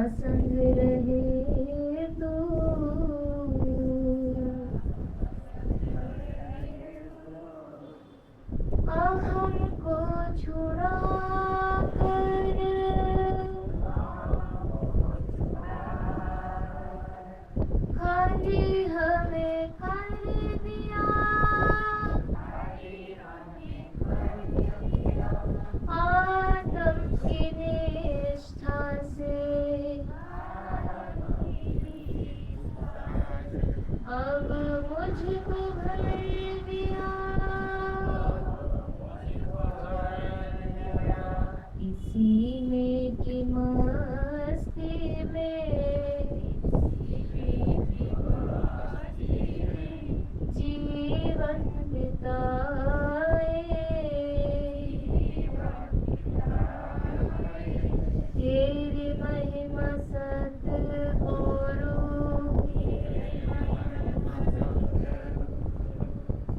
संग रहे तो हमको छुड़ा कर खाली हमें कर दिया आदम की निष्ठा से। अब मुझको भर दिया इसी में की मस्ती में जीवन बिताए। तेरी महिमा सतगुरु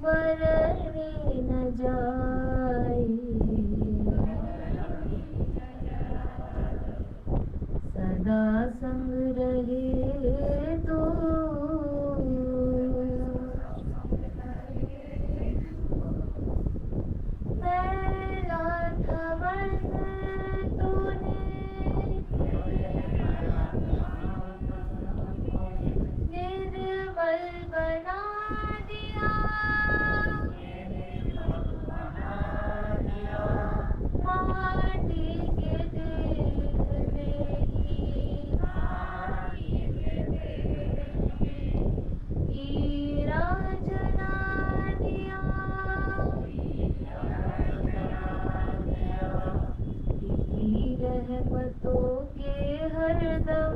वर्णने न जाए। सदा संग रहे तो पहला था मन तूने निर्मल बना दिया माटी के देह में हीरा जला दिया। तेरी रहमतों के हरदम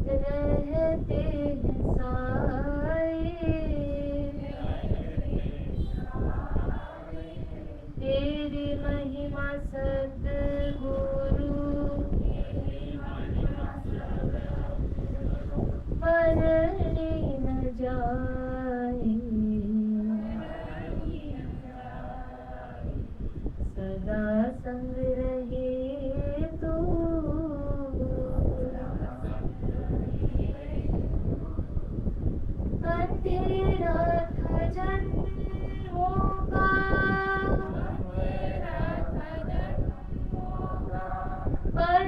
रहते हैं साए। तेरी महिमा सतगुरु वर्णने न जाए। सदा संग रहे तो अंधेरा था जन्मों का पल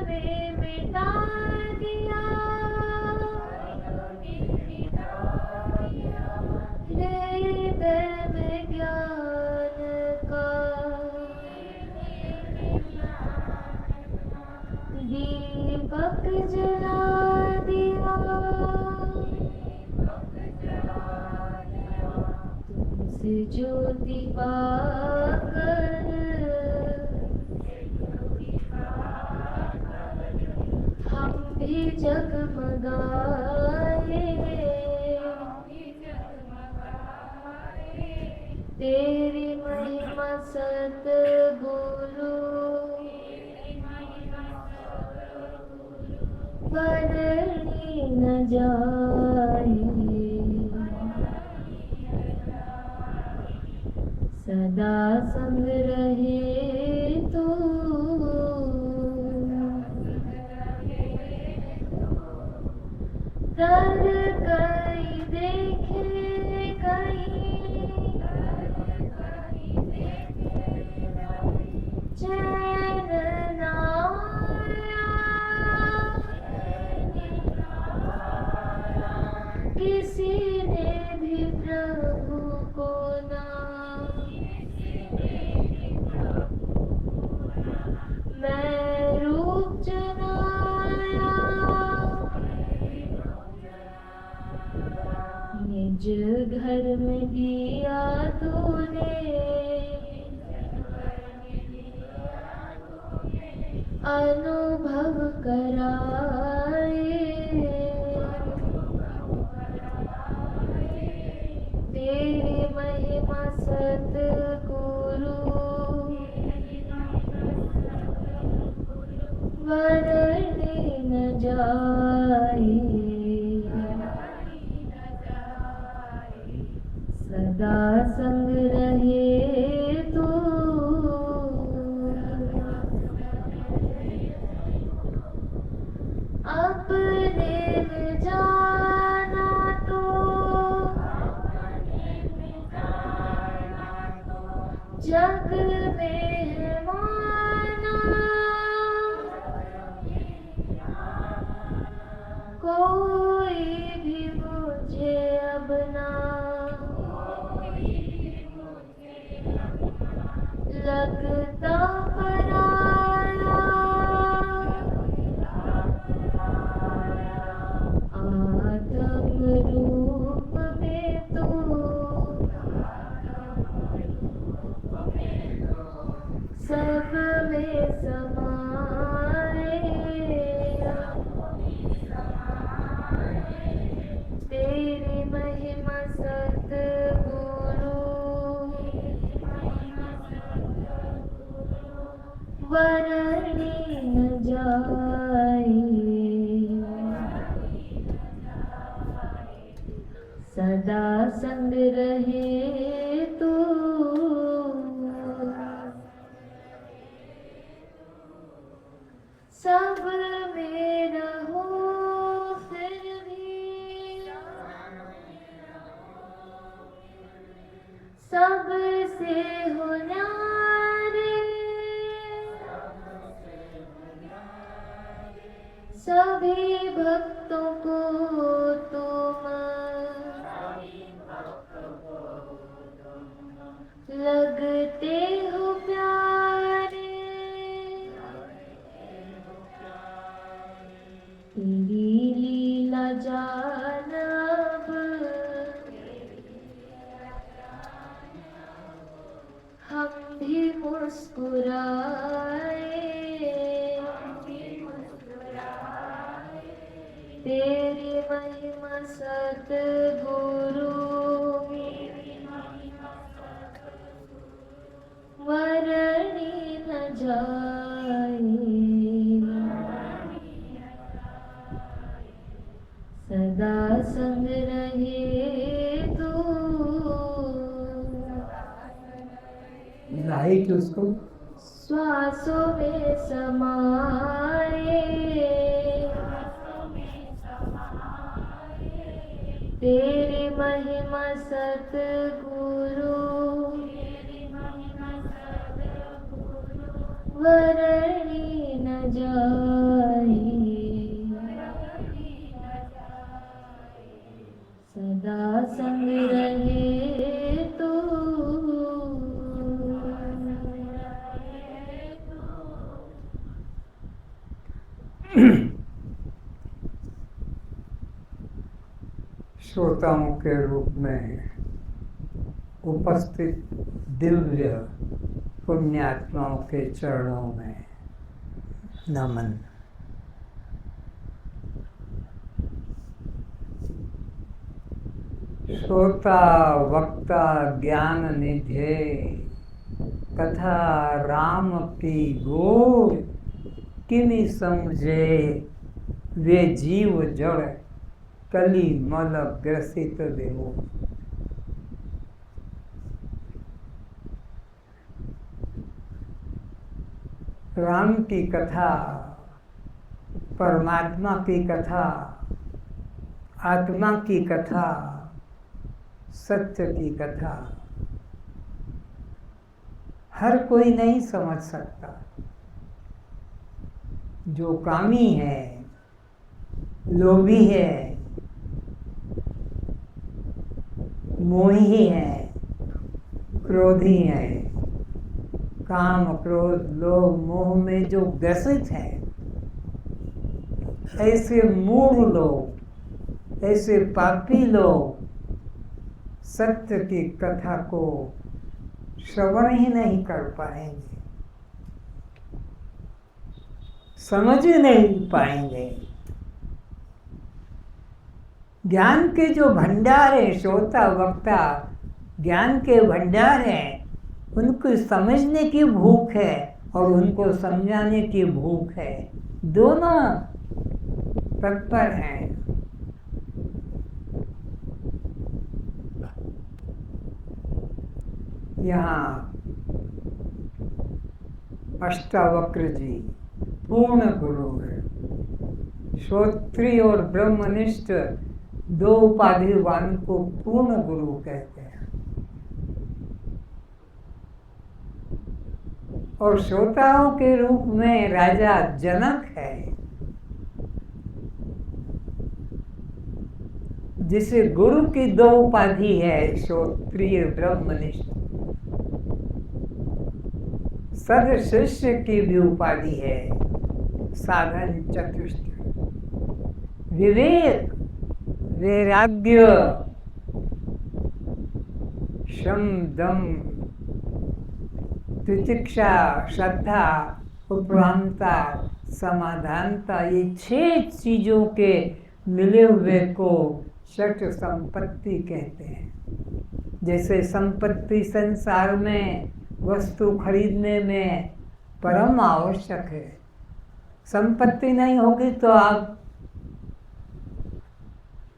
में मिटा दिया हृदय में ज्ञान का दीपक जला दिया। तुमसे ज्योति पाकर हम भी जगमगाए। तेरी महिमा सतगुरु वर्णने न जाए। सदा संग रहे तो कर कई देखे कहीं चैन ना आया। किसी ने भी प्रभु को ना मैं रूप जनाया। निज घर में दिया तूने अनुभव कराए। तेरी महिमा सतगुरु वर्णने न जाए। सदा संग रहे तो जग में है माना, कोई भी मुझे अब ना लगता पराया। आत्म रूप में तू सब में समाए, तेरी महिमा सतगुरु वर्णि न जाए। सदा संग रहे तू, सब में रहो फिर भी, सबसे हो न्यारे, सभी भक्तों को तुम लगते हो प्यारे। तेरी लीला जानब हम भी मुस्कुराए, तेरी महिमा सतगुरु वर्णि न जाए। सदा संग रहे तू, लाइट उसको श्वासों में समाए, तेरी महिमा सतगुरु वर्णि न जाए। सदा संग रहे तू, श्रोताओं के रूप में उपस्थित दिव्य पुण्यात्माओं के चरणों में नमन। श्रोता वक्ता ज्ञान निधे, कथा राम की गोर, किमि समझे वे जीव जड़, कली मल ग्रसित देवो। राम की कथा, परमात्मा की कथा, आत्मा की कथा, सत्य की कथा हर कोई नहीं समझ सकता। जो कामी है, लोभी है, मोही है, क्रोधी है, काम क्रोध लोभ मोह में जो ग्रसित है, ऐसे मूढ़ लोग, ऐसे पापी लोग सत्य की कथा को श्रवण ही नहीं कर पाएंगे, समझ ही नहीं पाएंगे। ज्ञान के जो भंडार है, श्रोता वक्ता ज्ञान के भंडार हैं, उनको समझने की भूख है और उनको समझाने की भूख है, दोनों तत्पर हैं। यहाँ अष्टावक्र जी पूर्ण गुरु है। श्रोत्रिय और ब्रह्मनिष्ठ दो उपाधिवान को पूर्ण गुरु कहते हैं। और श्रोताओं के रूप में राजा जनक है, जिसे गुरु की 2 उपाधि है, श्रोत्रिय ब्रह्मनिष्ठ। सद शिष्य की भी उपाधि है, साधन चतुष्ट। विवेक, वैराग्य, शम दम, तितिक्षा, श्रद्धा, उपरामता, समाधानता, ये 6 चीजों के मिले हुए को षट संपत्ति कहते हैं। जैसे संपत्ति संसार में वस्तु खरीदने में परम आवश्यक है। संपत्ति नहीं होगी तो आप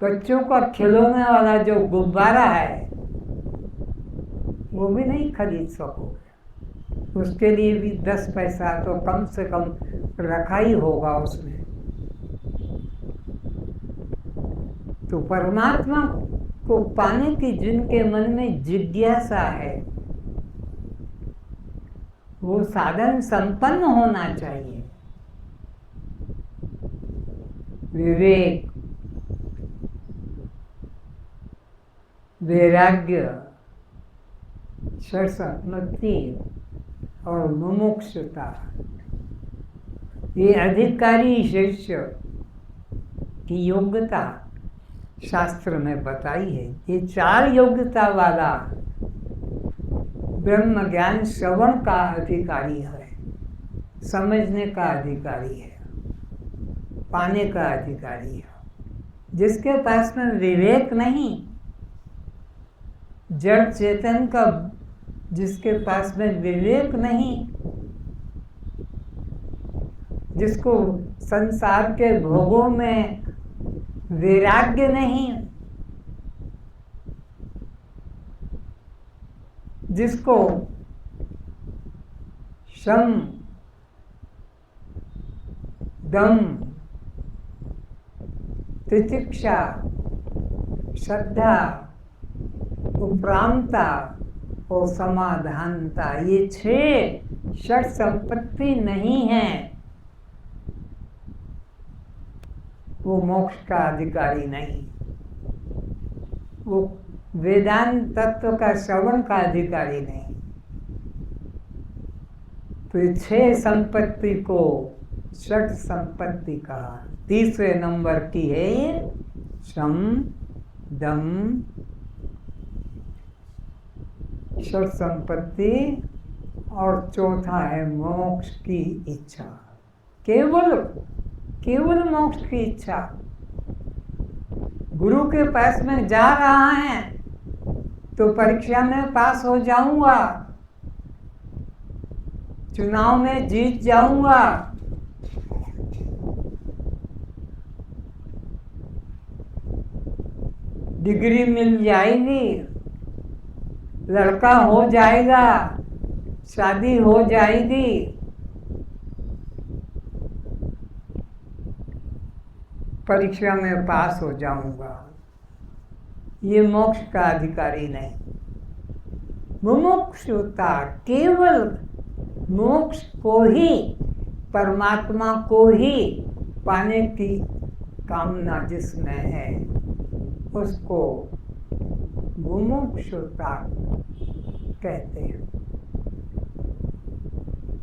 बच्चों का खिलौने वाला जो गुब्बारा है वो भी नहीं खरीद सकोगे। उसके लिए भी 10 पैसा तो कम से कम रखा ही होगा उसमें। तो परमात्मा को पाने की जिनके मन में जिज्ञासा है, वो साधन संपन्न होना चाहिए। विवेक, वैराग्य, षट्संपत्ति और मुमुक्षुता, ये अधिकारी शिष्य की योग्यता शास्त्र में बताई है। ये 4 योग्यता वाला ब्रह्म ज्ञान श्रवण का अधिकारी है, समझने का अधिकारी है, पाने का अधिकारी है। जिसके पास में विवेक नहीं, जड़ चेतन का जिसके पास में विवेक नहीं, जिसको संसार के भोगों में वैराग्य नहीं, जिसको शम दम तितिक्षा श्रद्धा उपरामता और समाधानता, ये 6 षट संपत्ति नहीं है, वो मोक्ष का अधिकारी नहीं, वो वेदांत तत्व का श्रवण का अधिकारी नहीं। तो ये 6 संपत्ति को षट संपत्ति कहा। तीसरे नंबर की है ये शम दम षट संपत्ति, और चौथा है मोक्ष की इच्छा। केवल मोक्ष की इच्छा। गुरु के पास में जा रहा है तो परीक्षा में पास हो जाऊंगा, चुनाव में जीत जाऊंगा, डिग्री मिल जाएगी, लड़का हो जाएगा, शादी हो जाएगी, परीक्षा में पास हो जाऊंगा, ये मोक्ष का अधिकारी नहीं। मुमुक्षुता, केवल मोक्ष को ही, परमात्मा को ही पाने की कामना जिसमें है उसको मुमुक्षुता कहते हैं।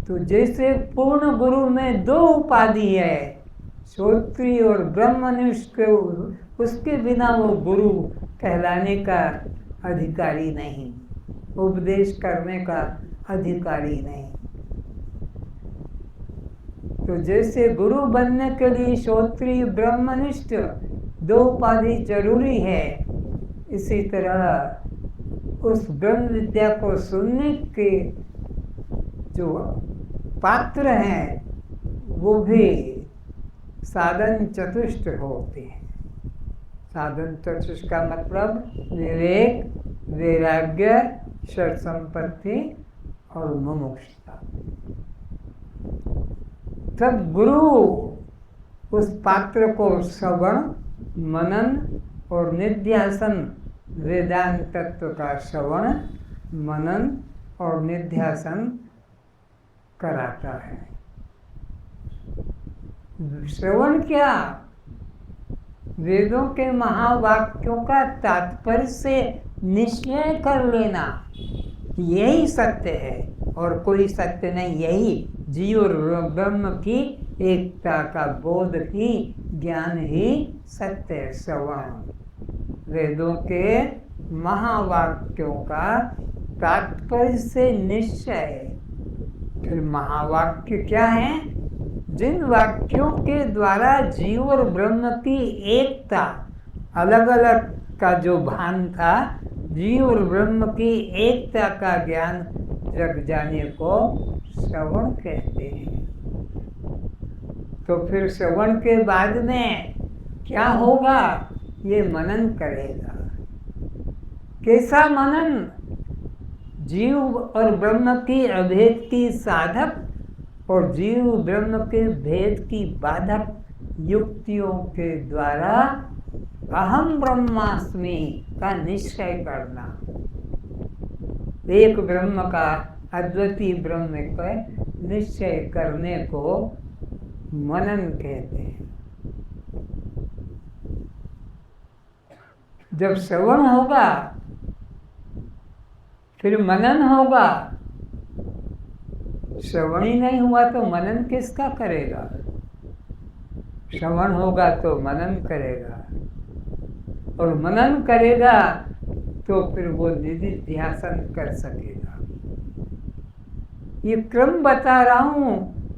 तो जैसे पूर्ण गुरु में 2 उपाधि है, श्रोत्री और ब्रह्मनिष्ठ, उसके बिना वो गुरु कहलाने का अधिकारी नहीं, उपदेश करने का अधिकारी नहीं। तो जैसे गुरु बनने के लिए श्रोत्री ब्रह्मनिष्ठ 2 उपाधि जरूरी है, इसी तरह उस ब्रह्म विद्या को सुनने के जो पात्र हैं वो भी साधन चतुष्ट होते हैं। साधन चतुष्ट का मतलब विवेक, वैराग्य, षट संपत्ति और मुमुक्षुता। तब गुरु उस पात्र को श्रवण, मनन और निध्यासन, वेदांत तत्व का श्रवण, मनन और निध्यासन कराता है। श्रवण क्या? वेदों के महावाक्यों का तात्पर्य से निश्चय कर लेना, यही सत्य है और कोई सत्य नहीं। यही जीव और ब्रह्म की एकता का बोध ही ज्ञान ही सत्य है। श्रवण वेदों के महावाक्यों का तात्पर्य से निश्चय। फिर महावाक्य क्या है? जिन वाक्यों के द्वारा जीव और ब्रह्म की एकता, अलग अलग का जो भान था, जीव और ब्रह्म की एकता का ज्ञान जग जाने को श्रवण कहते हैं। तो फिर श्रवण के बाद में क्या होगा? ये मनन करेगा। कैसा मनन? जीव और ब्रह्म की अभेद की साधक और जीव ब्रह्म के भेद की बाधक युक्तियों के द्वारा अहम ब्रह्मास्मि का निश्चय करना। एक ब्रह्म का, अद्वितीय ब्रह्म का निश्चय करने को मनन कहते हैं। जब श्रवण होगा फिर मनन होगा। श्रवण ही नहीं हुआ तो मनन किसका करेगा? श्रवण होगा तो मनन करेगा, और मनन करेगा तो फिर वो निधिध्यासन कर सकेगा। ये क्रम बता रहा हूँ।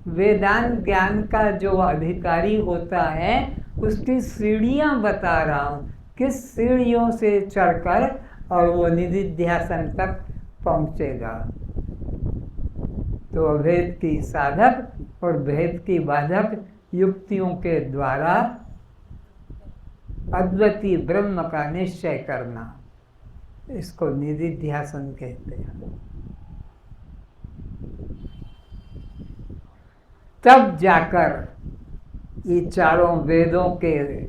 वेदांत ज्ञान का जो अधिकारी होता है उसकी सीढ़ियाँ बता रहा हूँ, किस सीढ़ियों से चढ़कर और वो निधिध्यासन तक पहुँचेगा। तो अभेद की साधक और भेद की बाधक युक्तियों के द्वारा अद्वितीय ब्रह्म का निश्चय करना, इसको निधिध्यासन कहते हैं। तब जाकर ये चारों वेदों के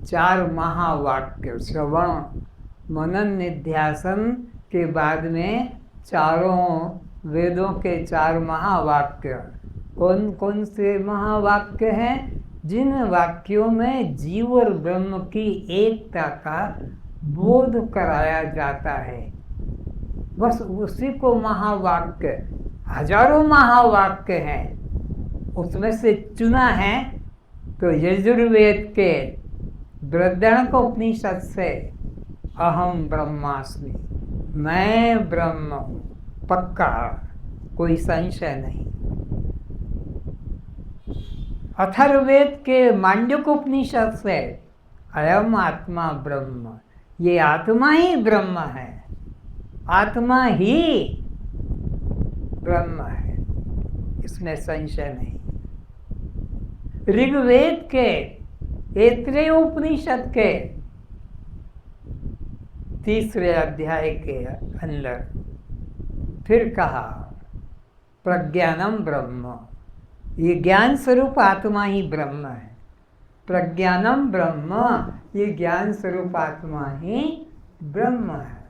चार महावाक्य, श्रवण मनन निध्यासन के बाद में चारों वेदों के चार महावाक्य, कौन कौन से महावाक्य हैं? जिन वाक्यों में जीव और ब्रह्म की एकता का बोध कराया जाता है, बस उसी को महावाक्य। हजारों महावाक्य हैं, उसमें से चुना है तो यजुर्वेद के बृहदारण्यकोपनिषद से अहम ब्रह्मास्मि, मैं ब्रह्म हूँ, पक्का, कोई संशय नहीं। अथर्ववेद के मांडूक्योपनिषद से अयम आत्मा ब्रह्म, ये आत्मा ही ब्रह्म है, आत्मा ही ब्रह्म है, इसमें संशय नहीं। ऋग्वेद के ऐत्रेय उपनिषद के 3रे अध्याय के अंदर फिर कहा प्रज्ञानम ब्रह्म, ये ज्ञान स्वरूप आत्मा ही ब्रह्म है। प्रज्ञानम ब्रह्म, ये ज्ञान स्वरूप आत्मा ही ब्रह्म है।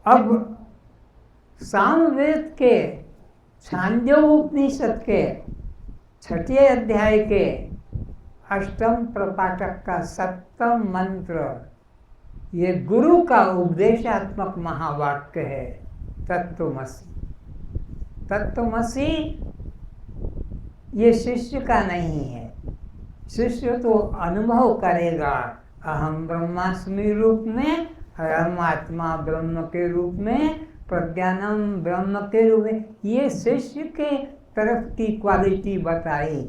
अब सामवेद के छांदोग्योपनिषद के 6ठे अध्याय के 8म प्रपाठक का 7वां मंत्र, ये गुरु का उपदेशात्मक महावाक्य है, तत्त्वमसि। तत्त्वमसि ये शिष्य का नहीं है, शिष्य तो अनुभव करेगा अहम ब्रह्मास्मि रूप में, अहम आत्मा ब्रह्म के रूप में, प्रज्ञानम ब्रह्म के रूप में। ये शिष्य के तरफ की क्वालिटी बताई,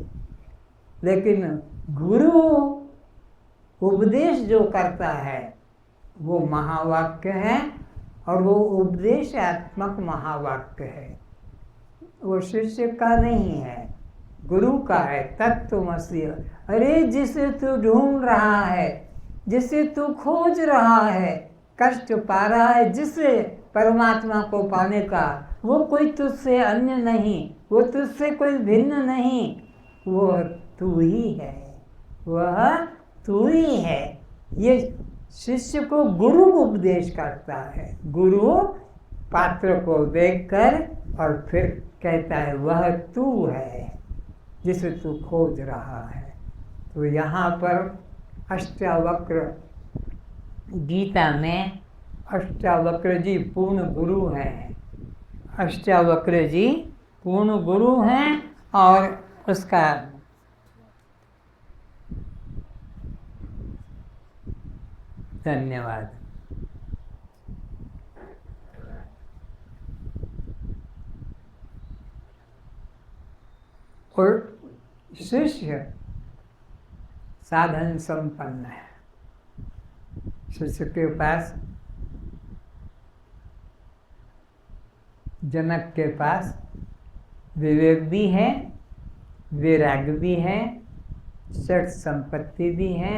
लेकिन गुरु उपदेश जो करता है वो महावाक्य है, और वो उपदेशात्मक महावाक्य है, वो शिष्य का नहीं है, गुरु का है। तत्त्वमसि, अरे जिसे तू ढूंढ रहा है, जिसे तू खोज रहा है, कष्ट पा रहा है जिसे परमात्मा को पाने का, वो कोई तुझसे अन्य नहीं, वो तुझसे कोई भिन्न नहीं, वो तू ही है, वह तू ही है। ये शिष्य को गुरु उपदेश करता है। गुरु पात्र को देखकर और फिर कहता है वह तू है जिसे तू खोज रहा है। तो यहाँ पर अष्टावक्र, गीता में अष्टावक्र जी पूर्ण गुरु हैं। अष्टावक्र जी पूर्ण गुरु हैं और उसका धन्यवाद। और शिष्य साधन संपन्न है। शिष्य के पास, जनक के पास विवेक भी है, वैराग्य भी है, षट संपत्ति भी है,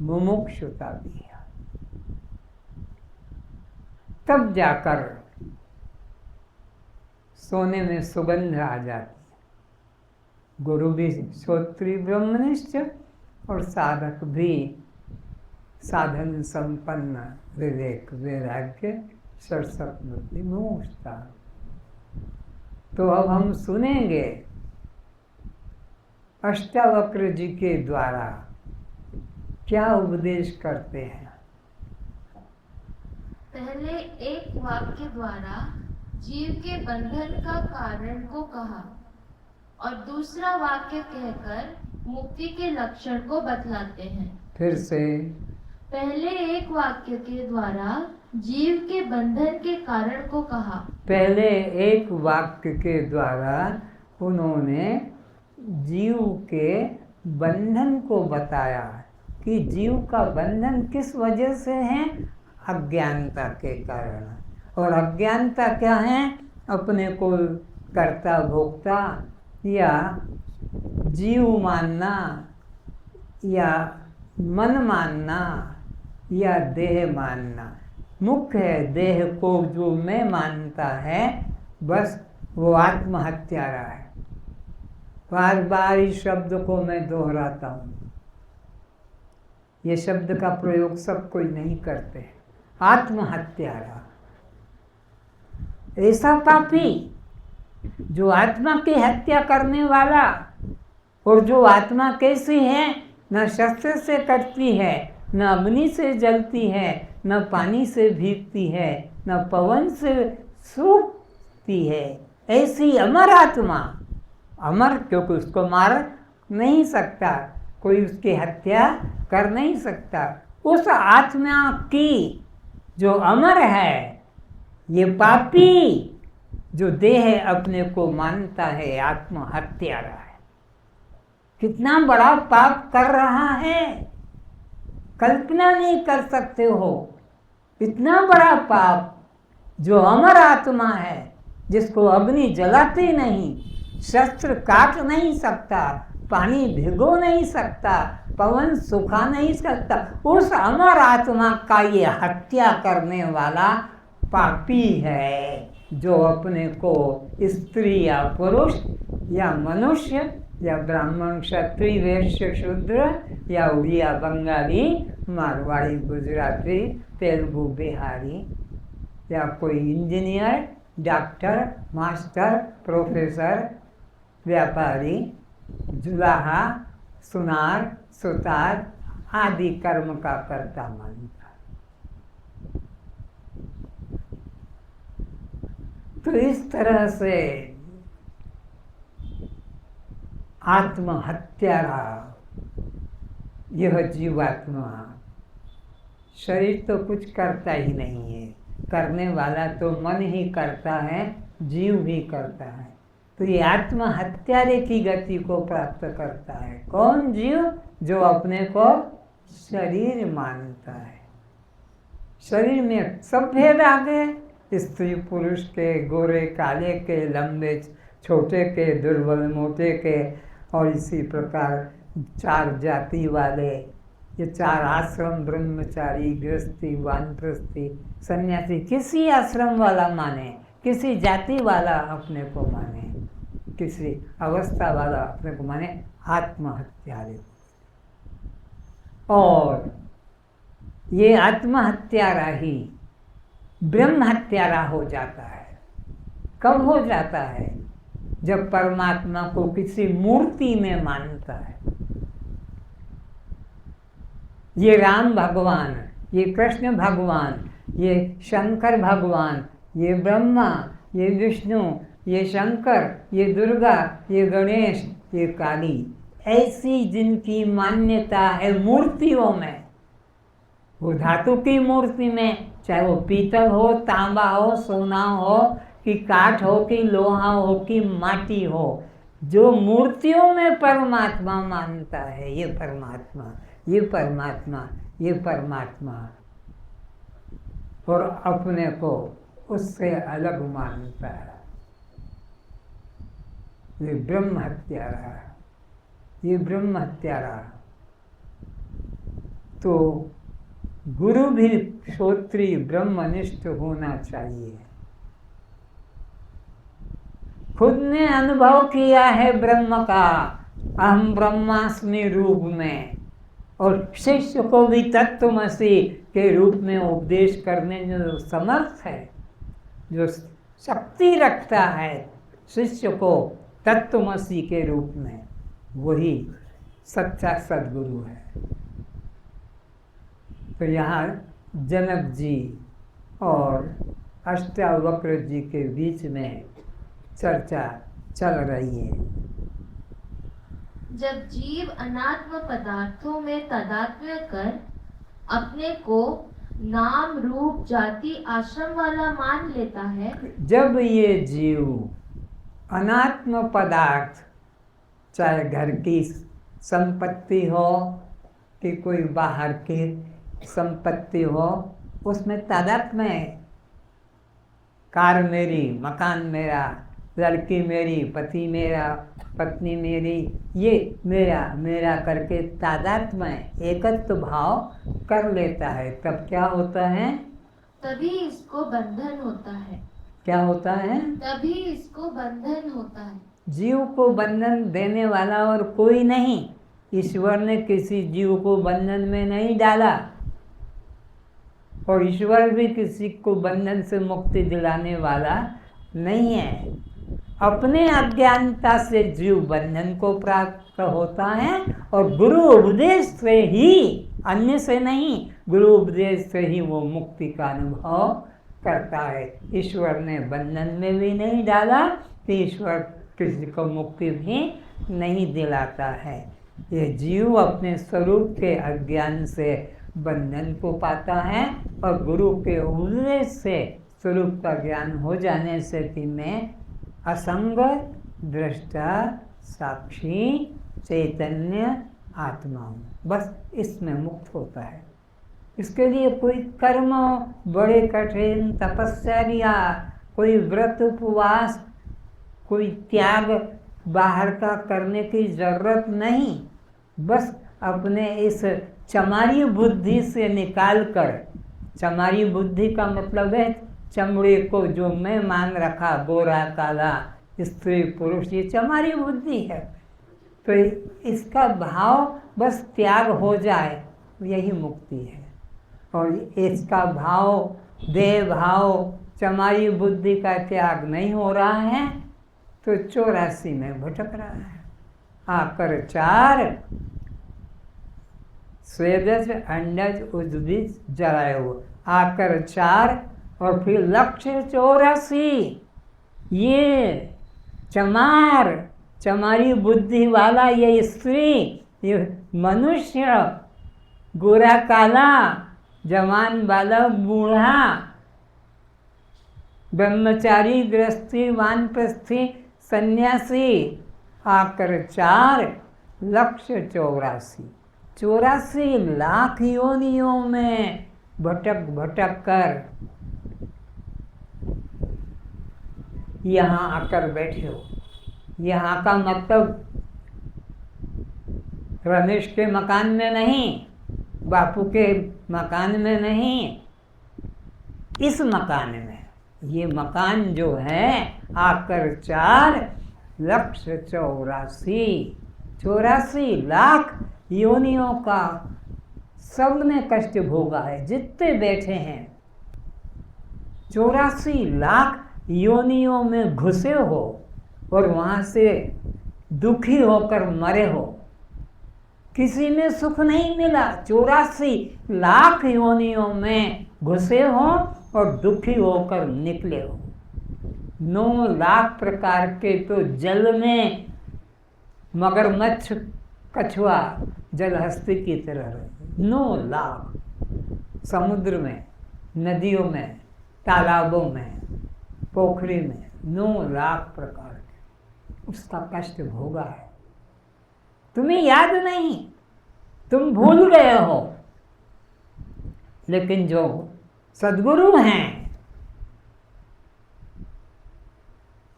मुमुक्षुता भी है। तब जाकर सोने में सुगंध आ जाती है। गुरु भी श्रोत्री ब्रह्मनिष्ठ और साधक भी साधन संपन्न, विवेक वैराग्य षट मुमुक्षुता। तो अब हम सुनेंगे अष्टावक्र जी के द्वारा क्या उपदेश करते हैं। पहले एक वाक्य द्वारा जीव के बंधन का कारण को कहा और दूसरा वाक्य कहकर मुक्ति के लक्षण को बतलाते हैं। फिर से पहले एक वाक्य के द्वारा जीव के बंधन के कारण को कहा। पहले एक वाक्य के द्वारा उन्होंने जीव के बंधन को बताया कि जीव का बंधन किस वजह से है, अज्ञानता के कारण। और अज्ञानता क्या है, अपने को कर्ता भोक्ता या जीव मानना या मन मानना या देह मानना। मुख्य है देह को जो मैं मानता है, बस वो आत्महत्यारा है। बार बार इस शब्द को मैं दोहराता हूँ। ये शब्द का प्रयोग सब कोई नहीं करते। आत्महत्यारा, ऐसा पापी जो आत्मा की हत्या करने वाला। और जो आत्मा कैसी है, न शस्त्र से कटती है, न अग्नि से जलती है, न पानी से भीगती है, न पवन से सूखती है, ऐसी अमर आत्मा। अमर क्योंकि उसको मार नहीं सकता, कोई उसकी हत्या कर नहीं सकता। उस आत्मा की जो अमर है, ये पापी जो देह अपने को मानता है आत्महत्यारा है। कितना बड़ा पाप कर रहा है, कल्पना नहीं कर सकते हो। इतना बड़ा पाप जो अमर आत्मा है, जिसको अग्नि जलाती नहीं, शस्त्र काट नहीं सकता, पानी भिगो नहीं सकता, पवन सुखा नहीं सकता, उस अमर आत्मा का ये हत्या करने वाला पापी है, जो अपने को स्त्री या पुरुष या मनुष्य या ब्राह्मण क्षत्रिय वैश्य शूद्र या उड़िया बंगाली मारवाड़ी गुजराती तेलुगु बिहारी या कोई इंजीनियर डॉक्टर मास्टर प्रोफेसर व्यापारी जुलाहा सुनार सुतार आदि कर्म का कर्ता मानता। तो इस तरह से आत्महत्यारा यह जीवात्मा। शरीर तो कुछ करता ही नहीं है, करने वाला तो मन ही करता है, जीव भी करता है। तो ये आत्महत्यारे की गति को प्राप्त करता है कौन? जीव, जो अपने को शरीर मानता है। शरीर में सब भेद आ गए, स्त्री पुरुष के, गोरे काले के, लंबे छोटे के, दुर्बल मोटे के, और इसी प्रकार 4 जाति वाले, ये 4 आश्रम, ब्रह्मचारी, गृहस्थी, वानप्रस्थी, सन्यासी। किसी आश्रम वाला माने, किसी जाति वाला अपने को माने, किसी अवस्था वाला अपने को माने, आत्महत्यारे। और ये आत्महत्यारा ही ब्रह्म हत्यारा हो जाता है। कब हो जाता है? जब परमात्मा को किसी मूर्ति में मानता है। ये राम भगवान, ये कृष्ण भगवान, ये शंकर भगवान, ये ब्रह्मा, ये विष्णु, ये शंकर, ये दुर्गा, ये गणेश, ये काली, ऐसी जिनकी मान्यता है मूर्तियों में, वो धातु की मूर्ति में, चाहे वो पीतल हो, तांबा हो, सोना हो, कि काठ हो, कि लोहा हो, कि माटी हो, जो मूर्तियों में परमात्मा मानता है, ये परमात्मा, ये परमात्मा, ये परमात्मा, और अपने को उससे अलग मानता है, ये ब्रह्म हत्यारा, ये ब्रह्म हत्यारा। तो गुरु भी श्रोत्री ब्रह्मनिष्ठ होना चाहिए। खुद ने अनुभव किया है ब्रह्म का, अहम ब्रह्मास्मि रूप में, और शिष्य को भी तत्वमसि के रूप में उपदेश करने में जो समर्थ है, जो शक्ति रखता है शिष्य को तत्वमसि के रूप में, वही सच्चा सद्गुरु है। तो यहाँ जनक जी और अष्टावक्र जी के बीच में चर्चा चल रही है। जब जीव अनात्म पदार्थों में तादात्म्य कर अपने को नाम रूप जाति आश्रम वाला मान लेता है, जब ये जीव अनात्म पदार्थ, चाहे घर की संपत्ति हो कि कोई बाहर की संपत्ति हो, उसमें तादात्म्य है, कार मेरी, मकान मेरा, लड़की मेरी, पति मेरा, पत्नी मेरी, ये मेरा मेरा करके तादात्म्य एकत्व भाव कर लेता है, तब क्या होता है? तभी इसको बंधन होता है। क्या होता है? तभी इसको बंधन होता है। जीव को बंधन देने वाला और कोई नहीं। ईश्वर ने किसी जीव को बंधन में नहीं डाला, और ईश्वर भी किसी को बंधन से मुक्ति दिलाने वाला नहीं है। अपने अज्ञानता से जीव बंधन को प्राप्त होता है, और गुरु उपदेश से ही, अन्य से नहीं, गुरु उपदेश से ही वो मुक्ति का अनुभव करता है। ईश्वर ने बंधन में भी नहीं डाला, तो ईश्वर किसी को मुक्ति भी नहीं दिलाता है। ये जीव अपने स्वरूप के अज्ञान से बंधन को पाता है, और गुरु के उपदेश से स्वरूप का ज्ञान हो जाने से कि मैं असंग दृष्टा साक्षी चैतन्य आत्मा हूँ, बस इसमें मुक्त होता है। इसके लिए कोई कर्म, बड़े कठिन तपस्या, कोई व्रत उपवास, कोई त्याग बाहर का करने की जरूरत नहीं। बस अपने इस चमारी बुद्धि से निकाल कर, चमारी बुद्धि का मतलब है चमड़े को जो मैं मान रखा, गोरा काला, स्त्री पुरुष, ये चमारी बुद्धि है। तो इसका भाव बस त्याग हो जाए, यही मुक्ति है। और इसका भाव, देह भाव, चमारी बुद्धि का त्याग नहीं हो रहा है, तो 84 में भटक रहा है। आकर 4 स्वेदज अंडज उद्भिज जरायु, आकर 4 और फिर लक्ष्य 84। ये चमारी बुद्धि वाला ये स्त्री, ये मनुष्य, गोरा काला, जवान बालक, बूढ़ा, ब्रह्मचारी, गृहस्थी, वानप्रस्थी, सन्यासी, आकर 4 लक्ष्य 84 लाख योनियों में भटक कर यहाँ आकर बैठे हो। यहाँ का मतलब रमेश के मकान में नहीं, बापू के मकान में नहीं, इस मकान में। ये मकान जो है आकर 4 लक्ष्य 84 लाख योनियों का सब ने कष्ट भोगा है, जितने बैठे हैं। 84 लाख योनियों में घुसे हो और वहां से दुखी होकर मरे हो, किसी में सुख नहीं मिला। 84 लाख योनियों में घुसे हो और दुखी होकर निकले हो। 9 लाख प्रकार के तो जल में मगरमच्छ, कछुआ, जलहस्ती की तरह रहे। 9 लाख समुद्र में, नदियों में, तालाबों में, पोखरी में 9 लाख प्रकार के उसका कष्ट भोगा है। तुम्हें याद नहीं, तुम भूल गए हो, लेकिन जो सद्गुरु हैं,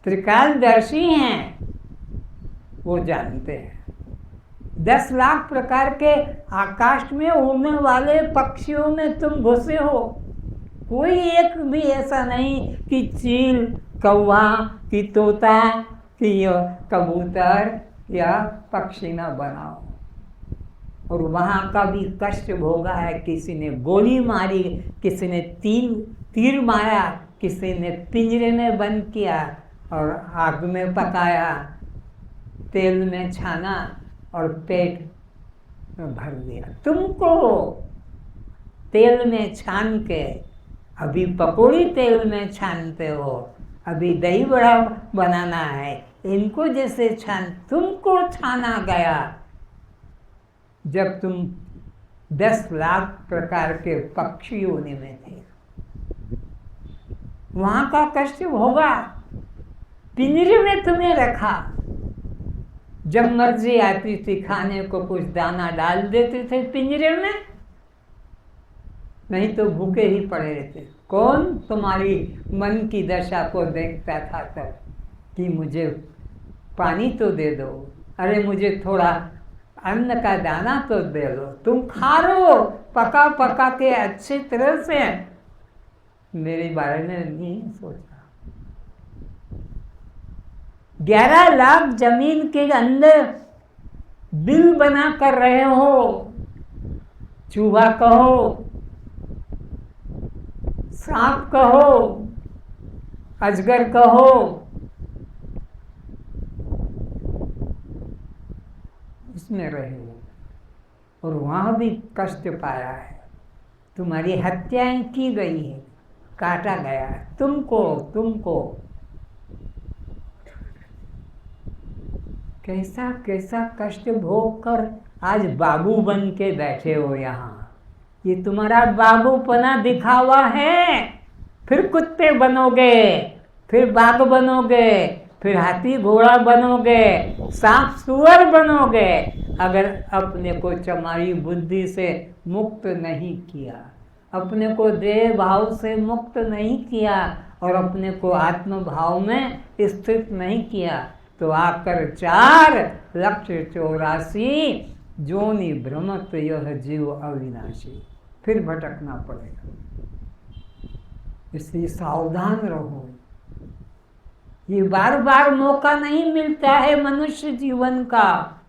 त्रिकालदर्शी हैं, वो जानते हैं। 10 लाख प्रकार के आकाश में उड़ने वाले पक्षियों में तुम घुसे हो। कोई एक भी ऐसा नहीं कि चील, कौवा, कि तोता, कि कबूतर या पक्षी न बनाओ। और वहाँ का भी कष्ट भोगा है। किसी ने गोली मारी, किसी ने तीर मारा, किसी ने पिंजरे में बंद किया और आग में पकाया, तेल में छाना और पेट में भर दिया। तुमको तेल में छान के, अभी पकौड़ी तेल में छानते हो, अभी दही बड़ा बनाना है, इनको जैसे तुमको छाना गया जब तुम 10 लाख प्रकार के पक्षियों में थे। वहां का कष्ट होगा। पिंजरे में तुम्हें रखा, जब मर्जी आती थी खाने को कुछ दाना डाल देते थे पिंजरे में, नहीं तो भूखे ही पड़े रहते। कौन तुम्हारी मन की दशा को देखता था तब कि मुझे पानी तो दे दो, अरे मुझे थोड़ा अन्न का दाना तो दे दो। तुम खा लो पका पका के अच्छी तरह से, मेरे बारे में नहीं सोचा। 11 लाख जमीन के अंदर बिल बना कर रहे हो। चूहा कहो, सांप कहो, अजगर कहो, उसमें रहे हो और वहां भी कष्ट पाया है। तुम्हारी हत्याएं की गई है, काटा गया है तुमको। कैसा कैसा कष्ट भोग कर आज बाबू बन के बैठे हो यहाँ। ये तुम्हारा बाबूपना दिखावा है। फिर कुत्ते बनोगे, फिर बाघ बनोगे, फिर हाथी घोड़ा बनोगे, सांप सुअर बनोगे, अगर अपने को चमारी बुद्धि से मुक्त नहीं किया, अपने को देह भाव से मुक्त नहीं किया और अपने को आत्म भाव में स्थित नहीं किया, तो आकर 4,84,000 जोनि भ्रमत यह जीव अविनाशी, फिर भटकना पड़ेगा। इसलिए सावधान रहो। ये बार बार मौका नहीं मिलता है मनुष्य जीवन का।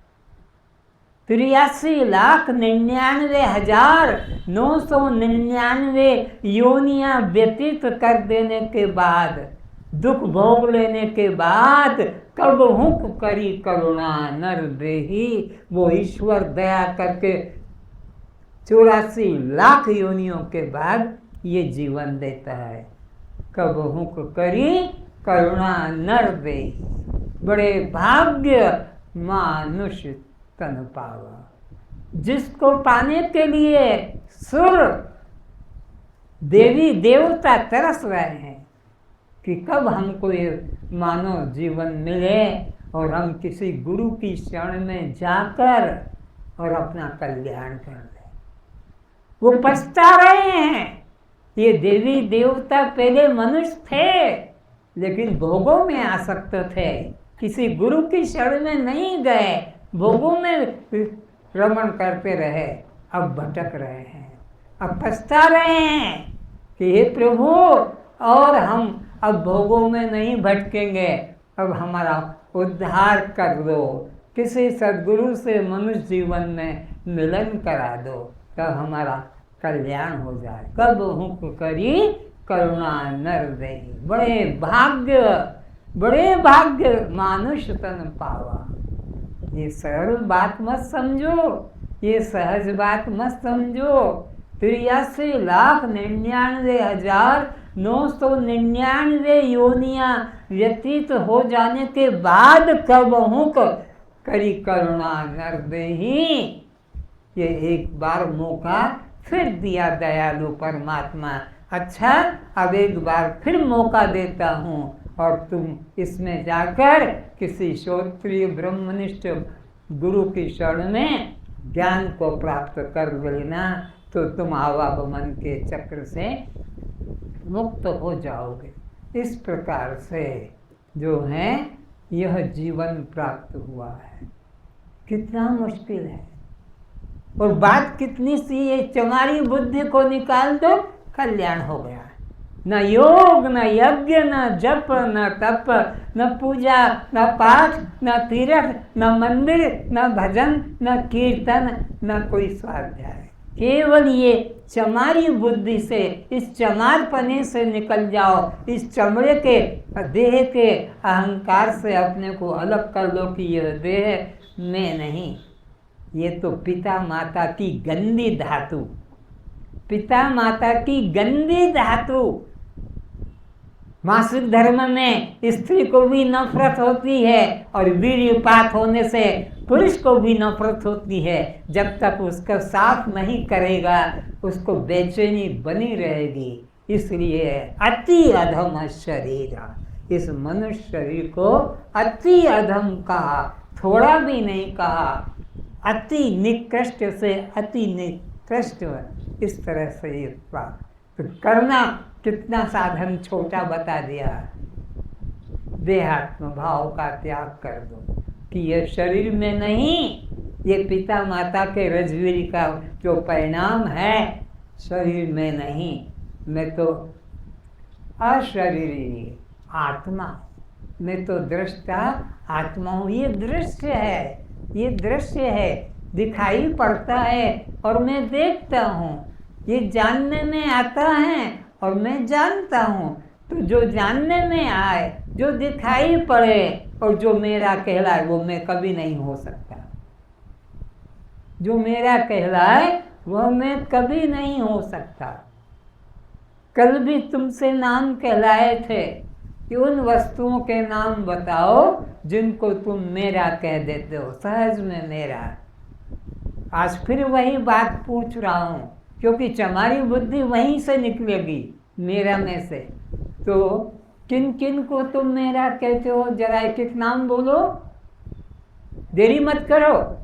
83,99,999 योनियां व्यतीत कर देने के बाद, दुख भोग लेने के बाद, कब हुक करी करुणा नर देही, वो ईश्वर दया करके 84 लाख योनियों के बाद ये जीवन देता है। कब हुक करी करुणा नर देही, बड़े भाग्य मानुष तन पावा। जिसको पाने के लिए सुर देवी देवता तरस रहे हैं कि कब हमको ये मानव जीवन मिले और हम किसी गुरु की शरण में जाकर और अपना कल्याण कर लें। वो पछता रहे हैं। ये देवी देवता पहले मनुष्य थे लेकिन भोगों में आसक्त थे, किसी गुरु की शरण में नहीं गए, भोगों में रमण करते रहे, अब भटक रहे हैं, अब पछता रहे हैं कि हे प्रभु और हम अब भोगों में नहीं भटकेंगे, अब हमारा उद्धार कर दो, किसी सद्गुरु से मनुष्य जीवन में मिलन करा दो, तब हमारा कल्याण हो जाए। कब हुक करी करुणा नर देहि, बड़े भाग्य मानुष तन पावा। ये सरल बात मत समझो, ये सहज बात मत समझो। 83,99,999 योनियां व्यतीत हो जाने के बाद कब हुक करी करुणा नर देहि, ये एक बार मौका फिर दिया दयालु परमात्मा। अच्छा, अब एक बार फिर मौका देता हूँ और तुम इसमें जाकर किसी श्रोत्रिय ब्रह्मनिष्ठ गुरु की शरण में ज्ञान को प्राप्त कर लेना, तो तुम आवागमन के चक्र से मुक्त हो जाओगे। इस प्रकार से जो है यह जीवन प्राप्त हुआ है। कितना मुश्किल है और बात कितनी सी, ये चमारी बुद्धि को निकाल दो, कल्याण हो गया। न योग, न यज्ञ, न जप, न तप, न पूजा, न पाठ, न तीर्थ, न मंदिर, न भजन, न कीर्तन, न कोई स्वाध्याय। केवल ये चमारी बुद्धि से, इस चमारपने से निकल जाओ, इस चमड़े के देह के अहंकार से अपने को अलग कर लो कि यह देह में नहीं, ये तो पिता माता की गंदी धातु, पिता माता की गंदी धातु। मासिक धर्म में स्त्री को भी नफरत होती है और वीर्यपात होने से पुरुष को भी नफरत होती है। जब तक उसका साफ नहीं करेगा उसको बेचैनी बनी रहेगी। इसलिए अति अधम शरीर, इस मनुष्य शरीर को अति अधम कहा, थोड़ा भी नहीं कहा। अति निकृष्ट से अति निकृष्ट, इस तरह से ये तो करना कितना साधन छोटा बता दिया। देहात्म भाव का त्याग कर दो कि ये शरीर में नहीं, ये पिता माता के रजवीर का जो परिणाम है, शरीर में नहीं। मैं तो अशरीरी आत्मा, मैं तो दृष्टा आत्मा हूँ। ये दृश्य है, ये दृश्य है, दिखाई पड़ता है और मैं देखता हूँ। ये जानने में आता है और मैं जानता हूँ। तो जो जानने में आए, जो दिखाई पड़े और जो मेरा कहलाए, वो मैं कभी नहीं हो सकता। जो मेरा कहलाए वह मैं कभी नहीं हो सकता। कल भी तुमसे नाम कहलाए थे कि उन वस्तुओं के नाम बताओ जिनको तुम मेरा कह देते हो, सहज में मेरा। आज फिर वही बात पूछ रहा हूँ, क्योंकि तुम्हारी बुद्धि वहीं से निकलेगी, मेरा में से। तो किन किन को तुम मेरा कहते हो, जरा एक एक नाम बोलो, देरी मत करो।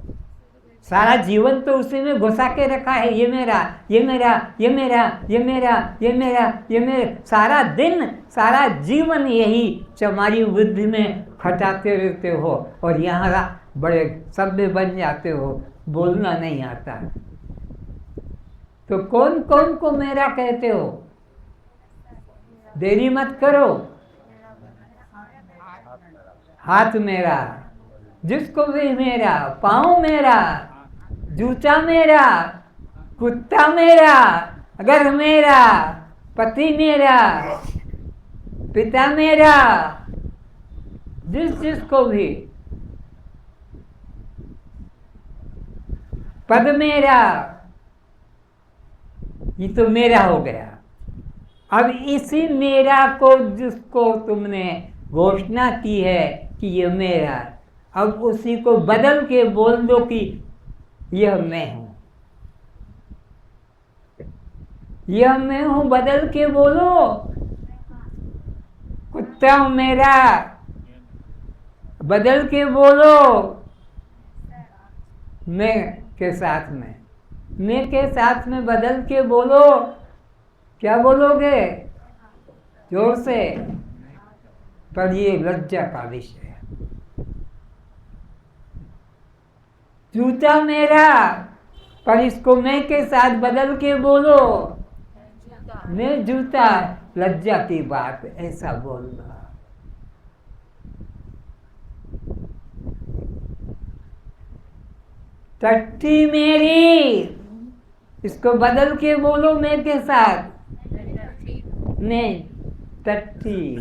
सारा जीवन तो उसी में घुसा के रखा है, ये मेरा, ये मेरा, ये मेरा, ये मेरा, ये मेरा, ये मेरा। सारा दिन, सारा जीवन यही चमारी बुद्धि में खटाते रहते हो और यहाँ बड़े सभ्य बन जाते हो, बोलना नहीं आता। तो कौन कौन को मेरा कहते हो? देरी मत करो। हाथ मेरा, जिसको भी मेरा, पाँव मेरा, जूता मेरा, कुत्ता मेरा, घर मेरा, पति मेरा, पिता मेरा, जिसको भी, पद मेरा, ये तो मेरा हो गया। अब इसी मेरा को, जिसको तुमने घोषणा की है कि ये मेरा, अब उसी को बदल के बोल दो कि यह मैं हूं, यह मैं हूं, बदल के बोलो। कुत्ता मेरा, बदल के बोलो। मैं के साथ में, मैं के साथ में बदल के बोलो। क्या बोलोगे? जोर से। पर ये लज्जा का विषय है। जूता मेरा, पर इसको मैं के साथ बदल के बोलो। मैं जूता, लज्जा की बात, ऐसा बोलना। टट्टी मेरी, इसको बदल के बोलो मेरे साथ। मैं टट्टी,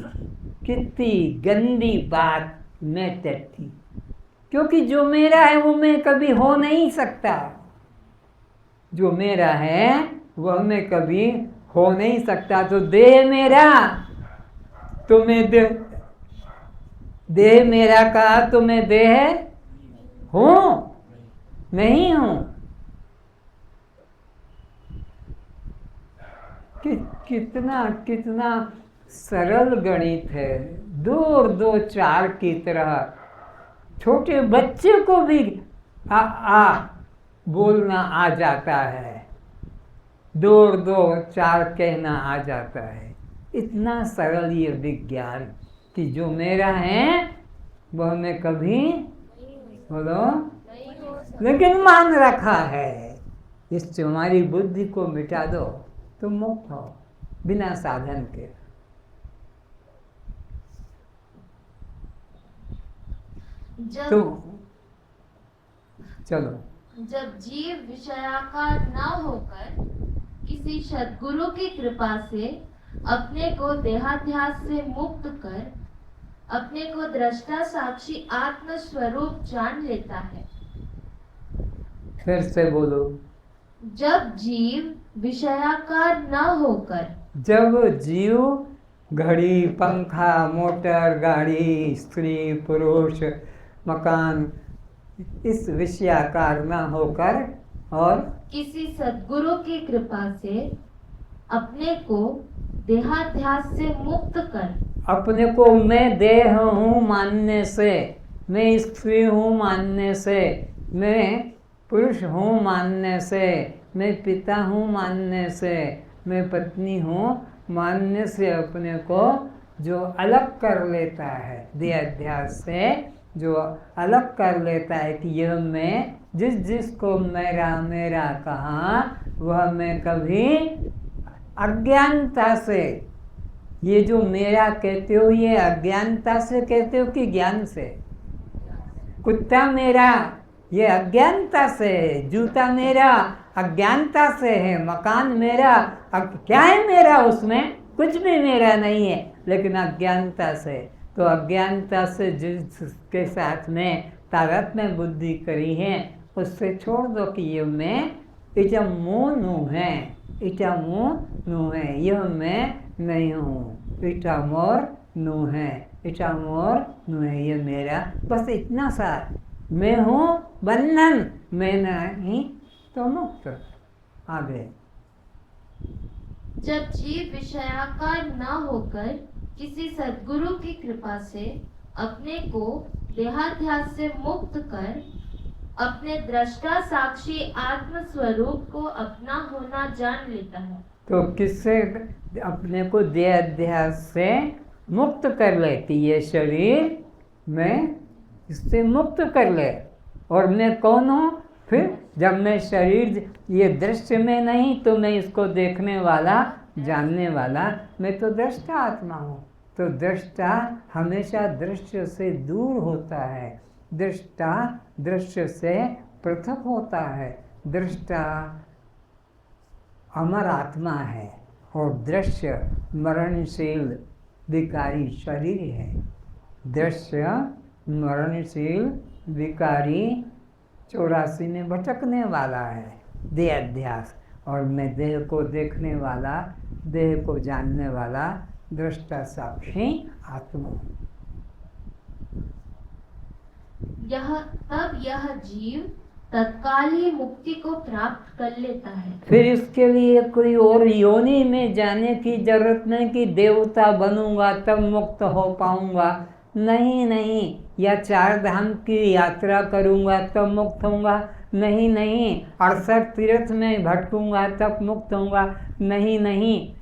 कितनी गंदी बात, मैं टट्टी, क्योंकि जो मेरा है वो मैं कभी हो नहीं सकता। जो मेरा है वह मैं कभी हो नहीं सकता। तो देह मेरा, तो मैं देह मेरा कहा तो मैं देह हूं नहीं हूं। कितना कितना सरल गणित है, दो दो चार की तरह। छोटे बच्चे को भी आ बोलना आ जाता है, दो दो चार कहना आ जाता है। इतना सरल ये विज्ञान कि जो मेरा है वह मैं कभी बोलो लेकिन मान रखा है। इस तुम्हारी बुद्धि को मिटा दो, तुम मुक्त हो बिना साधन के। तो चलो, जब जीव विषयाकार न होकर किसी सद्गुरु की कृपा से अपने को देहाध्यास से मुक्त कर अपने को दृष्टा साक्षी आत्म स्वरूप जान लेता है। फिर से बोलो। जब जीव विषयाकार न होकर, जब जीव घड़ी, पंखा, मोटर, गाड़ी, स्त्री, पुरुष, मकान, इस विषयाकार न होकर और किसी सद्गुरु की कृपा से अपने को देहाध्यास से मुक्त कर, अपने को मैं देह हूँ मानने से, मैं स्त्री हूँ मानने से, मैं पुरुष हूँ मानने से, मैं पिता हूँ मानने से, मैं पत्नी हूँ मानने से अपने को जो अलग कर लेता है देहाध्यास से, जो अलग कर लेता है कि यह मैं, जिसको मेरा मेरा कहा वह मैं कभी अज्ञानता से, ये जो मेरा कहते हो ये अज्ञानता से कहते हो कि ज्ञान से? कुत्ता मेरा ये अज्ञानता से है, जूता मेरा अज्ञानता से है, मकान मेरा क्या है मेरा? उसमें कुछ भी मेरा नहीं है, लेकिन अज्ञानता से। तो अज्ञानता से जिसके साथ में तारतम्य बुद्धि करी है उससे छोड़ दो कि ये मैं इटा मुँह नू है, इटा मुँह नू है, यह मैं नहीं हूँ। इटा मोर नू है, इटा मोर नू है, ये मेरा, बस इतना सा। मैं हूँ बंधन, मैं नहीं तो मुक्त। आगे। जब जीव विषयाकार न होकर किसी सद्गुरु की कृपा से अपने को देहाध्यास से मुक्त कर अपने दृष्टा साक्षी आत्म स्वरूप को अपना होना जान लेता है। तो किससे अपने को देहाध्यास से मुक्त कर लेती है? शरीर में इससे मुक्त कर ले। और मैं कौन हूँ फिर? जब मैं शरीर ये दृश्य में नहीं तो मैं इसको देखने वाला, जानने वाला, मैं तो दृष्टा आत्मा हूँ। तो दृष्टा हमेशा दृश्य से दूर होता है, दृष्टा दृश्य से पृथक होता है। दृष्टा अमर आत्मा है और दृश्य मरणशील विकारी शरीर है। दृश्य मरणशील विकारी 84 में भटकने वाला है देहाध्यास, और मैं देह को देखने वाला, देह को जानने वाला दृष्टा साक्षी आत्मा। यह जीव तत्काल ही मुक्ति को प्राप्त कर लेता है। फिर इसके लिए कोई और योनि में जाने की जरूरत नहीं कि देवता बनूंगा तब मुक्त हो पाऊंगा। नहीं नहीं, या 4 धाम की यात्रा करूंगा तब मुक्त होऊंगा। नहीं नहीं, 68 तीर्थ में भटकूंगा तब मुक्त होऊंगा। नहीं नहीं,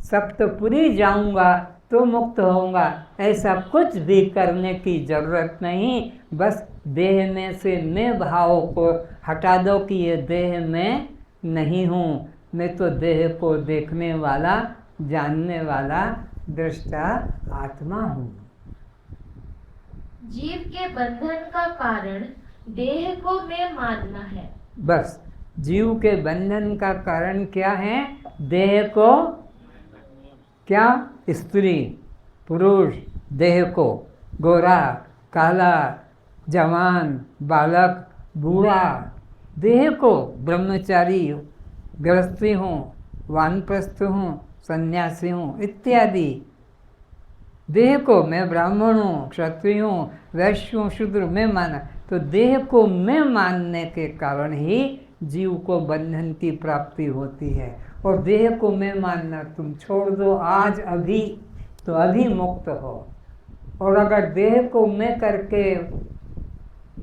सप्तपुरी जाऊंगा तो मुक्त होऊंगा। ऐसा कुछ भी करने की जरूरत नहीं। बस देह में से मैं भाव को हटा दो कि ये देह में नहीं हूँ, मैं तो देह को देखने वाला, जानने वाला दृष्टा आत्मा हूँ। जीव के बंधन का कारण देह को मैं मानना है। बस, जीव के बंधन का कारण क्या है? देह को, क्या? स्त्री पुरुष, देह को, गोरा काला, जवान बालक बूढ़ा, देह को, ब्रह्मचारी गृहस्थी हूँ, वानप्रस्थ हूँ, सन्यासी हूँ इत्यादि। देह को मैं ब्राह्मण हूँ, क्षत्रिय हूँ, वैश्य हूँ, शूद्र मैं माना, तो देह को मैं मानने के कारण ही जीव को बंधन की प्राप्ति होती है। और देह को मैं मानना तुम छोड़ दो आज अभी, तो अभी मुक्त हो। और अगर देह को मैं करके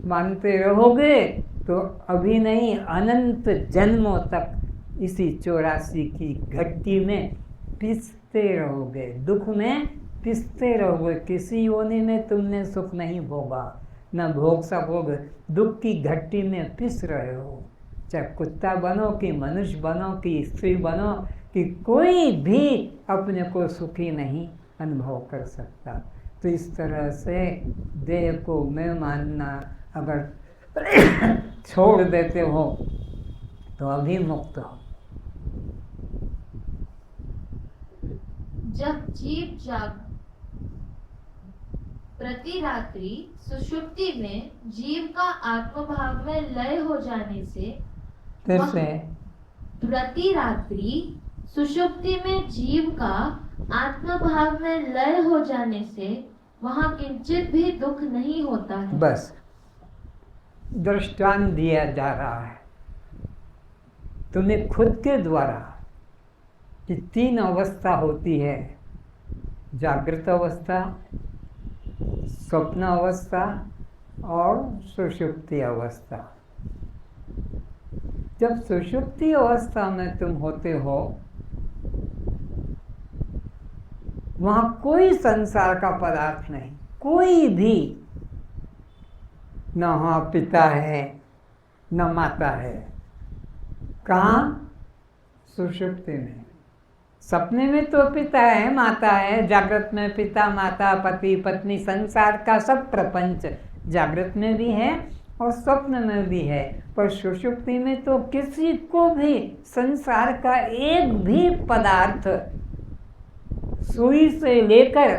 मानते रहोगे तो अभी नहीं, अनंत जन्मों तक इसी 84 की घट्टी में पिसते रहोगे, दुख में पिसते रहोगे। किसी योनि में तुमने सुख नहीं भोगा, न भोग सकोगे। दुख की घट्टी में पिस रहे हो, चाहे कुत्ता बनो कि मनुष्य बनो कि स्त्री बनो, कि कोई भी अपने को सुखी नहीं अनुभव कर सकता। तो इस तरह से देह को मैं मानना अगर छोड़ देते हो तो अभी मुक्त हो। जब जीव जाग प्रति रात्रि सुषुप्ति में जीव का आत्मभाव में लय हो जाने से, फिर से प्रति रात्रि सुषुप्ति में जीव का आत्मभाव में लय हो जाने से वहां किंचित भी दुख नहीं होता है। बस दृष्टांत दिया जा रहा है तुम्हें खुद के द्वारा कि 3 अवस्था होती है, जागृत अवस्था, स्वप्न अवस्था और सुषुप्ति अवस्था। जब सुषुप्ति अवस्था में तुम होते हो वहां कोई संसार का पदार्थ नहीं, कोई भी, न वहाँ पिता है न माता है। कहाँ? सुषुप्ति में। सपने में तो पिता है माता है, जागृत में पिता माता पति पत्नी संसार का सब प्रपंच जागृत में भी है और स्वप्न में भी है। पर सुषुप्ति में तो किसी को भी संसार का एक भी पदार्थ, सुई से लेकर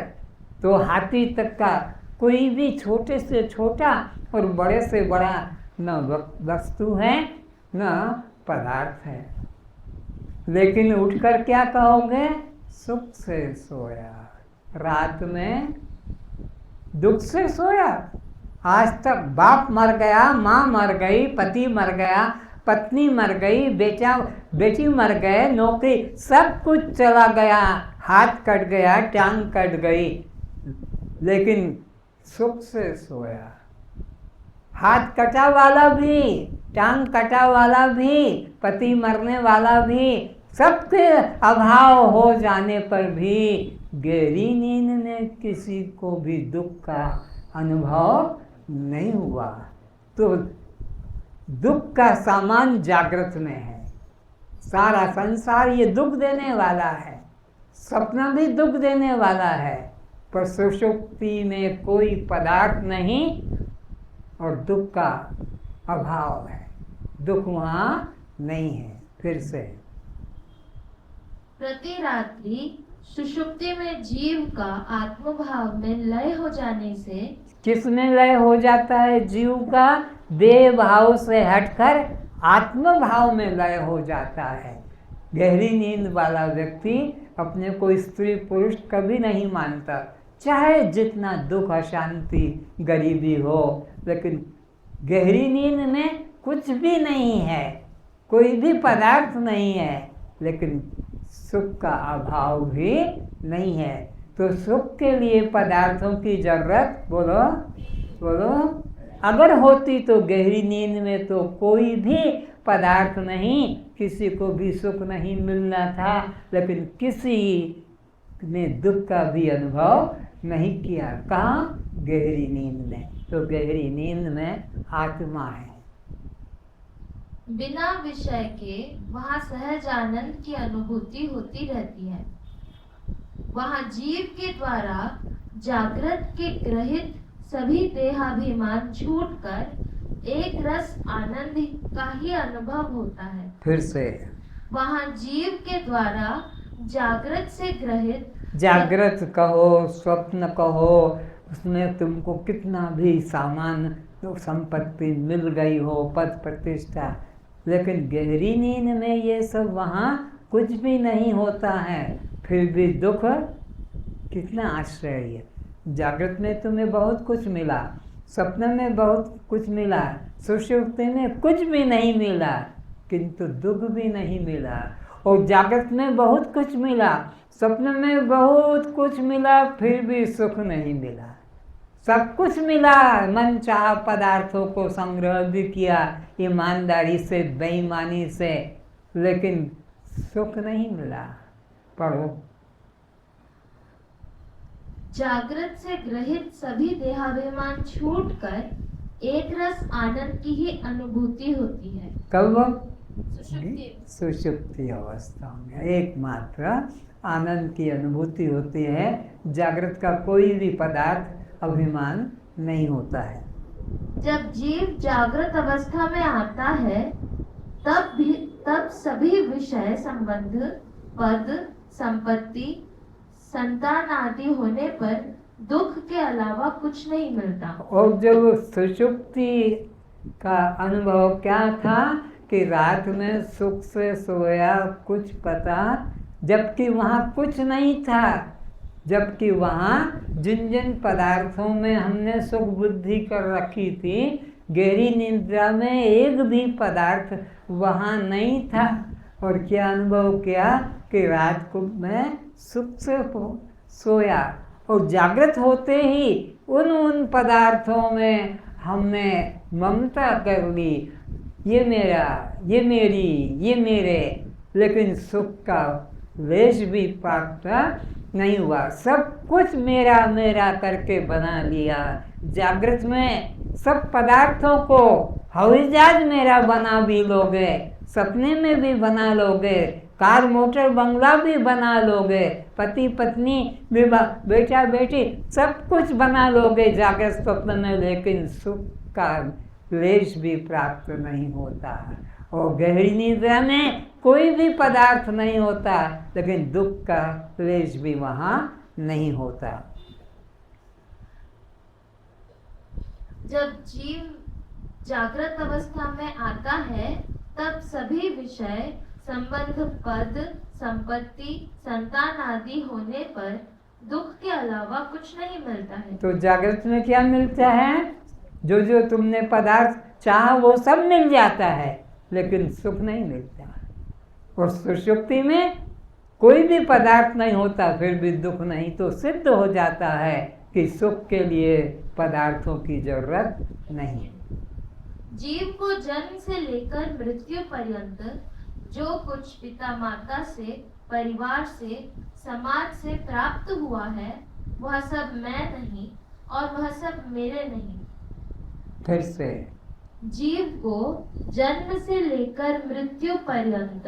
तो हाथी तक का कोई भी छोटे से छोटा और बड़े से बड़ा न वस्तु है न पदार्थ है। लेकिन उठकर क्या कहोगे? सुख से सोया, रात में दुख से सोया। आज तक बाप मर गया, माँ मर गई, पति मर गया, पत्नी मर गई, बेटी मर गए, नौकरी, सब कुछ चला गया, हाथ कट गया, टांग कट गई, लेकिन सुख से सोया। हाथ कटा वाला भी, टांग कटा वाला भी, पति मरने वाला भी, सबके अभाव हो जाने पर भी गहरी नींद में किसी को भी दुख का अनुभव नहीं हुआ। तो दुख का सामान जागृत में है। सारा संसार ये दुख देने वाला है, सपना भी दुख देने वाला है, पर सुषुप्ति में कोई पदार्थ नहीं और दुख का अभाव है, दुख वहाँ नहीं है। फिर से प्रति रात्रि सुषुप्ति में जीव का आत्मभाव में लय हो जाने से, किसमें लय हो जाता है? जीव का देह भाव से हटकर आत्म भाव में लय हो जाता है। गहरी नींद वाला व्यक्ति अपने को स्त्री पुरुष कभी नहीं मानता, चाहे जितना दुख अशांति गरीबी हो, लेकिन गहरी नींद में कुछ भी नहीं है, कोई भी पदार्थ नहीं है, लेकिन सुख का अभाव भी नहीं है। तो सुख के लिए पदार्थों की जरूरत, बोलो बोलो, अगर होती तो गहरी नींद में तो कोई भी पदार्थ नहीं, किसी को भी सुख नहीं मिलना था, लेकिन किसी ने दुख का भी अनुभव नहीं किया। कहाँ? गहरी नींद में। तो गहरी नींद में आत्मा है। बिना विषय के वहाँ सहज आनंद की अनुभूति होती रहती है। वहाँ जीव के द्वारा जागृत के ग्रहित सभी देहाभिमान छूटकर एक रस आनंद का ही अनुभव होता है। फिर से वहाँ जीव के द्वारा जागृत से ग्रहित, जागृत कहो, स्वप्न कहो, उसमें तुमको कितना भी सामान तो संपत्ति मिल गई हो, पद प्रतिष्ठा, लेकिन गहरी नींद में ये सब वहाँ कुछ भी नहीं होता है, फिर भी दुख कितना आश्चर्य है। जागृत में तुम्हें बहुत कुछ मिला, सपने में बहुत कुछ मिला, सुषुप्ति में कुछ भी नहीं मिला, किंतु दुख भी नहीं मिला। और जागृत में बहुत कुछ मिला, सपने में बहुत कुछ मिला, फिर भी सुख नहीं मिला। सब कुछ मिला, मन चाह पदार्थों को संग्रह भी किया ईमानदारी से, बेईमानी से, लेकिन सुख नहीं मिला। पढ़ो। जागृत से ग्रहित सभी देहाभिमान छूटकर एक रस आनंद की ही अनुभूति होती है। कब? सुषुप्ति। सुषुप्ति अवस्था में एकमात्र आनंद की अनुभूति होती है। जागृत का कोई भी पदार्थ अभिमान नहीं होता है। जब जीव जागृत अवस्था में आता है तब सभी विषय संबंध, पद, संपत्ति, संतान आदि होने पर दुख के अलावा कुछ नहीं मिलता। और जब सुषुप्ति का अनुभव क्या था कि रात में सुख से सोया, कुछ पता, जबकि वहाँ कुछ नहीं था, जबकि वहाँ जिन जिन पदार्थों में हमने सुख बुद्धि कर रखी थी, गहरी निद्रा में एक भी पदार्थ वहाँ नहीं था। और क्या अनुभव किया कि रात को मैं सुख से सोया, और जागृत होते ही उन पदार्थों में हमने ममता कर ली, ये मेरा, ये मेरी, ये मेरे, लेकिन सुख का लेश भी प्राप्त नहीं हुआ। सब कुछ मेरा मेरा करके बना लिया। जागृत में सब पदार्थों को हवाई जहाज मेरा बना भी लोगे, सपने में भी बना लोगे, कार मोटर बंगला भी बना लोगे, पति पत्नी बेटा बेटी सब कुछ बना लोगे जागृत स्वप्न में, लेकिन सुख का लेश भी प्राप्त नहीं होता। और गहरी निद्रा में कोई भी पदार्थ नहीं होता, लेकिन दुख का लेश भी वहाँ नहीं होता। जब जीव जागृत अवस्था में आता है तब सभी विषय संबंध, पद, संपत्ति, संतान आदि होने पर दुख के अलावा कुछ नहीं मिलता है। तो जागृत में क्या मिलता है? जो जो तुमने पदार्थ चाहा वो सब मिल जाता है, लेकिन सुख नहीं मिलता। और सुषुप्ति में कोई भी पदार्थ नहीं होता, फिर भी दुख नहीं, तो सिद्ध हो जाता है कि सुख के लिए पदार्थों की जरूरत नहीं है। जीव को जन्म से लेकर मृत्यु पर्यंत जो कुछ पिता माता से, परिवार से, समाज से प्राप्त हुआ है, वह सब मैं नहीं और वह सब मेरे नहीं। फिर से जीव को जन्म से लेकर मृत्यु पर्यंत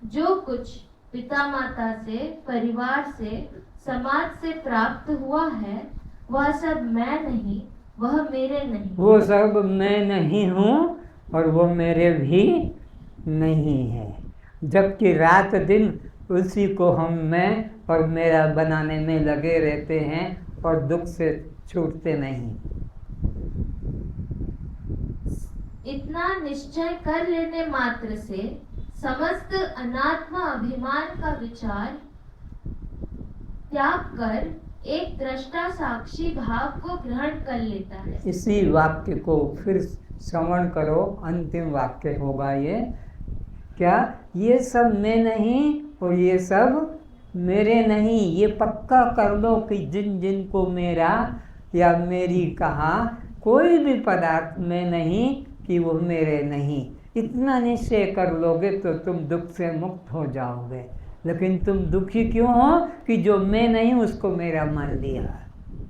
जो कुछ पिता माता से, परिवार से, समाज से प्राप्त हुआ है, वह सब मैं नहीं, वह मेरे नहीं। वो सब मैं नहीं हूँ और वो मेरे भी नहीं है। जबकि रात दिन उसी को हम मैं और मेरा बनाने में लगे रहते हैं और दुख से छूटते नहीं। इतना निश्चय कर लेने मात्र से समस्त अनात्मा अभिमान का विचार त्याग कर एक दृष्टा साक्षी भाव को ग्रहण कर लेता है। इसी वाक्य को फिर श्रवण करो, अंतिम वाक्य होगा ये। क्या? ये सब मैं नहीं और ये सब मेरे नहीं। ये पक्का कर लो कि जिन जिन को मेरा या मेरी कहा, कोई भी पदार्थ में नहीं कि वो मेरे नहीं। इतना निश्चय कर लोगे तो तुम दुख से मुक्त हो जाओगे। लेकिन तुम दुखी क्यों हो कि जो मैं नहीं उसको मेरा मान लिया,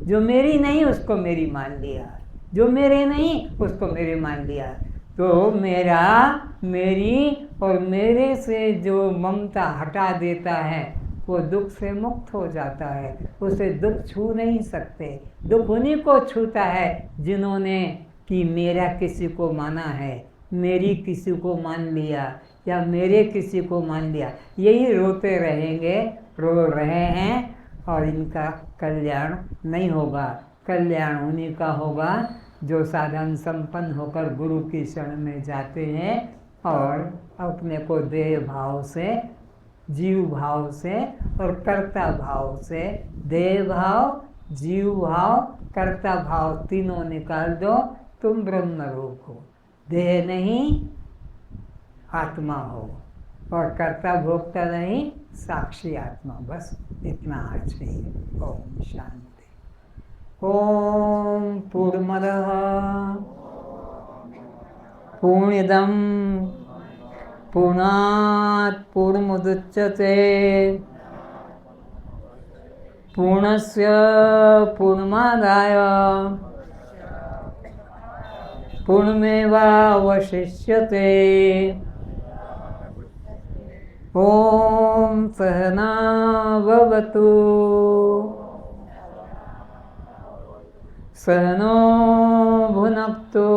जो मेरी नहीं उसको मेरी मान लिया, जो मेरे नहीं उसको मेरे मान लिया। तो मेरा, मेरी और मेरे से जो ममता हटा देता है वो दुख से मुक्त हो जाता है। उसे दुख छू नहीं सकते। दुख उन्हीं को छूता है जिन्होंने कि मेरा किसी को माना है, मेरी किसी को मान लिया या मेरे किसी को मान लिया, यही रोते रहेंगे, रो रहे हैं और इनका कल्याण नहीं होगा। कल्याण उन्हीं का होगा जो साधन संपन्न होकर गुरु की शरण में जाते हैं और अपने को देह भाव से, जीव भाव से और कर्ता भाव से, देह भाव, जीव भाव, कर्ता भाव तीनों निकाल दो, तुम ब्रह्म रूप हो। देह नहीं, आत्मा हो, और कर्ता भोक्ता नहीं, साक्षी आत्मा। बस इतना आज चाहिए। ओम शांति। ओम पूर्णमदः पूर्णमिदं पूर्णात् पूर्णमुदच्यते पूर्णस्य पूर्णमादाय पूर्णमेवावशिष्यते। ओम सहना भवतु सहनो भुनक्तु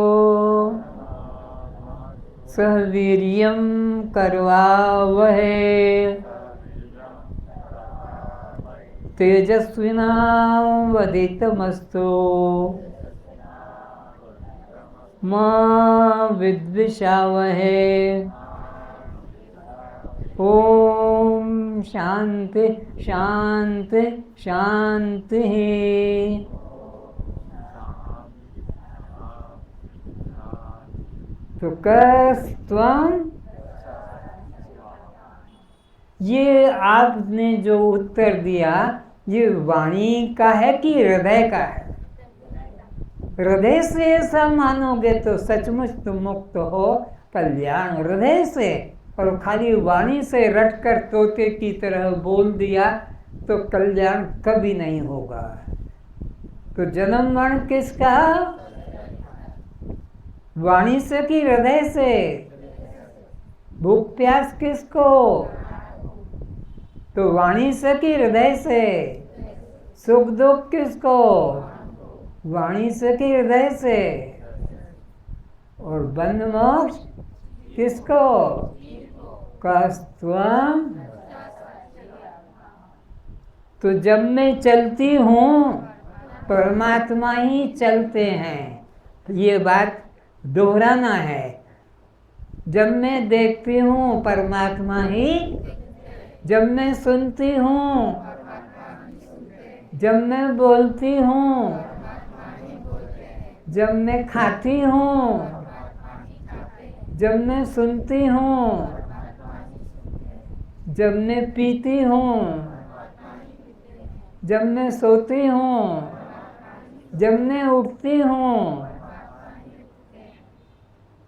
सह वीर्यं करवावहै तेजस्विनावधीतमस्तु मा विद्विषावहै। ओम शांति शांति शांति। तो कस्त्वं, ये आपने जो उत्तर दिया ये वाणी का है कि हृदय का है? हृदय से ऐसा मानोगे तो सचमुच तुम मुक्त हो, कल्याण हृदय से। और खाली वाणी से रटकर तोते की तरह बोल दिया तो कल्याण कभी नहीं होगा। तो जन्म मरण किसका? वाणी से कि हृदय से? भूख प्यास किसको? तो वाणी से कि हृदय से? सुख दुख किसको? वाणी से कि हृदय से? और बंध मोक्ष किसको? कस्त्वं। तो जब मैं चलती हूँ परमात्मा ही चलते हैं, ये बात दोहराना है। जब मैं देखती हूँ परमात्मा ही, जब मैं सुनती हूँ, जब मैं बोलती हूँ, जब मैं खाती हूँ, जब मैं सुनती हूँ, जब मैं पीती हूँ, जब मैं सोती हूँ, जब मैं उठती हूँ,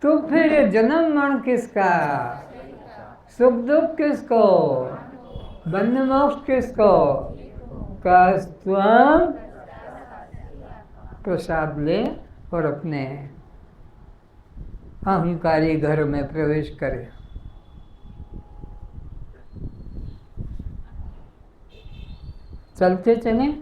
तो फिर जन्म मरण किसका? सुख दुख किसको? बंध मोक्ष किसको? कस्त्वं। प्रसाद ले और अपने अहंकारी घर में प्रवेश करे। चलते चलें।